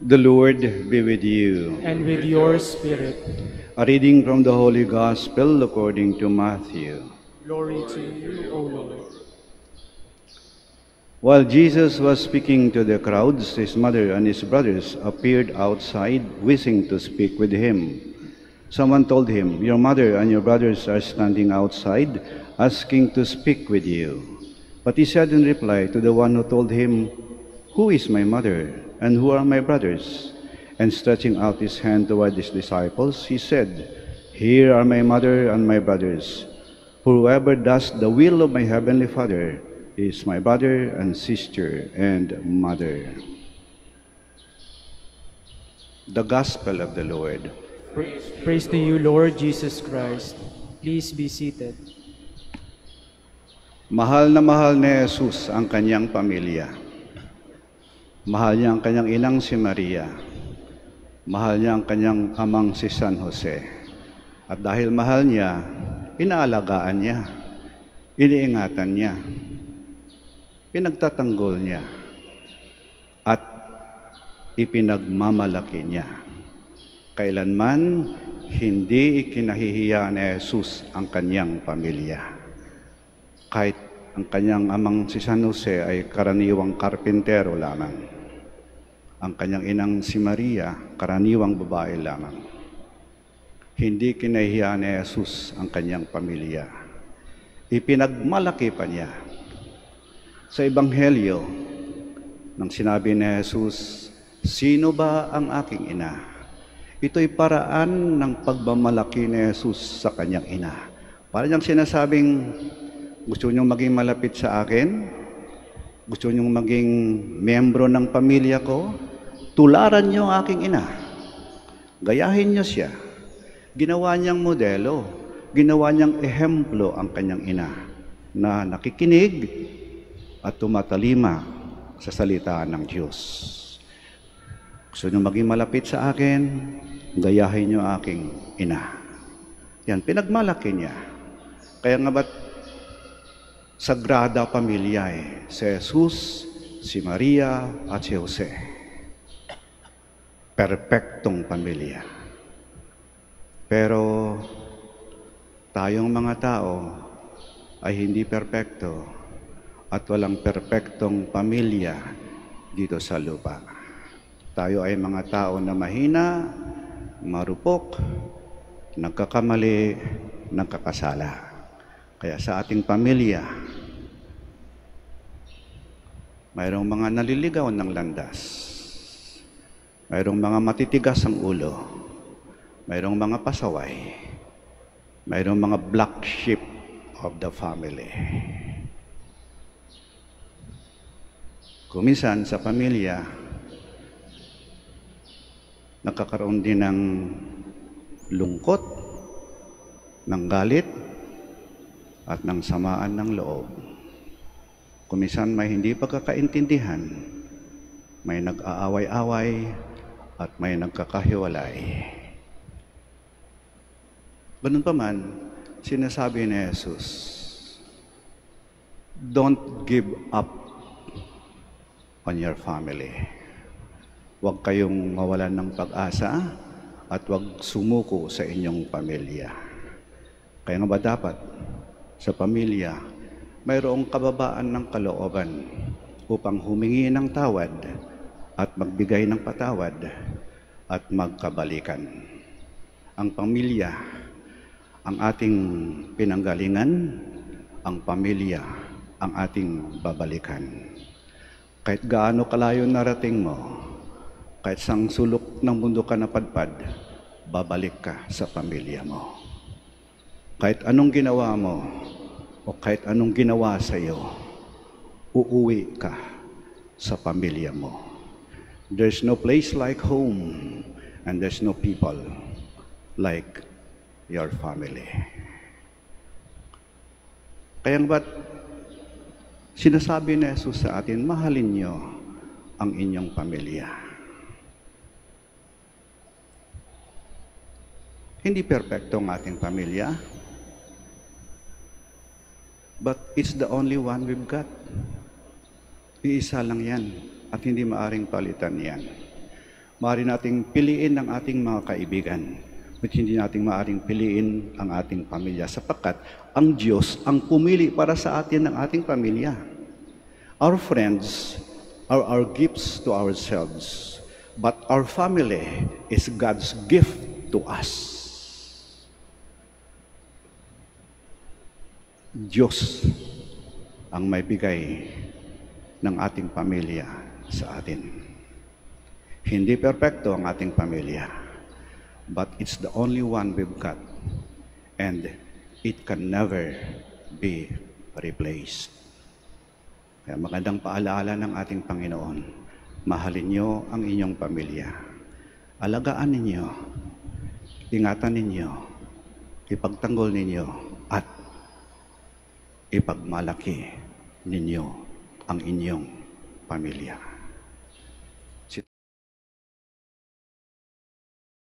The Lord be with you. And with your spirit. A reading from the Holy Gospel according to Matthew. Glory to you, O Lord. While Jesus was speaking to the crowds, his mother and his brothers appeared outside, wishing to speak with him. Someone told him, "Your mother and your brothers are standing outside, asking to speak with you." But he said in reply to the one who told him, "Who is my mother, and who are my brothers?" And stretching out his hand toward his disciples, he said, "Here are my mother and my brothers. For whoever does the will of my heavenly Father is my brother and sister and mother." The Gospel of the Lord. Praise to you, Lord Jesus Christ. Please be seated. Mahal na mahal ni Jesus ang kanyang pamilya. Mahal niya ang kanyang inang si Maria. Mahal niya ang kanyang amang si San Jose. At dahil mahal niya, inaalagaan niya, iniingatan niya, pinagtatanggol niya, at ipinagmamalaki niya. Kailanman hindi ikinahihiya ni Jesus ang kanyang pamilya. Kahit ang kanyang amang si San Jose ay karaniwang karpintero lamang. Ang kanyang inang si Maria, karaniwang babae lamang. Hindi kinahihiya ni Jesus ang kanyang pamilya. Ipinagmalaki pa niya. Sa Ebanghelyo, nang sinabi ni Jesus, "Sino ba ang aking ina?" Ito'y paraan ng pagmamalaki ni Jesus sa kanyang ina. Para niyang sinasabing, gusto niyong maging malapit sa akin? Gusto niyong maging miyembro ng pamilya ko? Tularan niyo ang aking ina. Gayahin niyo siya. Ginawa niyang modelo, ginawa niyang ehemplo ang kanyang ina na nakikinig at tumatalima sa salita ng Diyos. Gusto niyo maging malapit sa akin? Gayahin niyo aking ina. Yan, pinagmalaki niya. Kaya nga ba't Sagrada Pamilya si Jesus, si Maria at si Jose. Perpektong pamilya. Pero tayong mga tao ay hindi perpekto at walang perpektong pamilya dito sa lupa. Tayo ay mga tao na mahina, marupok, nagkakamali, nagkakasala. Kaya sa ating pamilya, mayroong mga naliligaw ng landas. Mayroong mga matitigas ang ulo. Mayroong mga pasaway. Mayroong mga black sheep of the family. Kuminsan sa pamilya, nakakaroon din ng lungkot, ng galit, at ng samaan ng loob. Kuminsan may hindi pagkakaintindihan, may nag-aaway-away, at may nagkakahiwalay. Ganun pa man, sinasabi ni Jesus, don't give up on your family. Huwag kayong mawalan ng pag-asa at huwag sumuko sa inyong pamilya. Kaya nga ba dapat sa pamilya, mayroong kababaan ng kalooban upang humingi ng tawad at magbigay ng patawad at magkabalikan. Ang pamilya, ang ating pinanggalingan, ang pamilya, ang ating babalikan. Kahit gaano kalayo narating mo, kahit sang sulok ng mundo ka napadpad, babalik ka sa pamilya mo. Kahit anong ginawa mo, o kahit anong ginawa sa iyo, uuwi ka sa pamilya mo. There's no place like home, and there's no people like your family. Kaya ba't sinasabi ni Jesus sa atin, mahalin niyo ang inyong pamilya. Hindi perpekto ang ating pamilya, but it's the only one we've got. Iisa lang yan at hindi maaring palitan yan. Maaari nating piliin ang ating mga kaibigan, but hindi nating maaaring piliin ang ating pamilya sapagkat ang Diyos ang pumili para sa atin ng ating pamilya. Our friends are our gifts to ourselves, but our family is God's gift to us. Diyos ang may bigay ng ating pamilya sa atin. Hindi perpekto ang ating pamilya, but it's the only one we've got, and it can never be replaced. Kaya magandang paalaala ng ating Panginoon, mahalin niyo ang inyong pamilya. Alagaan ninyo, ingatan ninyo, ipagtanggol ninyo, at ipagmalaki ninyo ang inyong pamilya.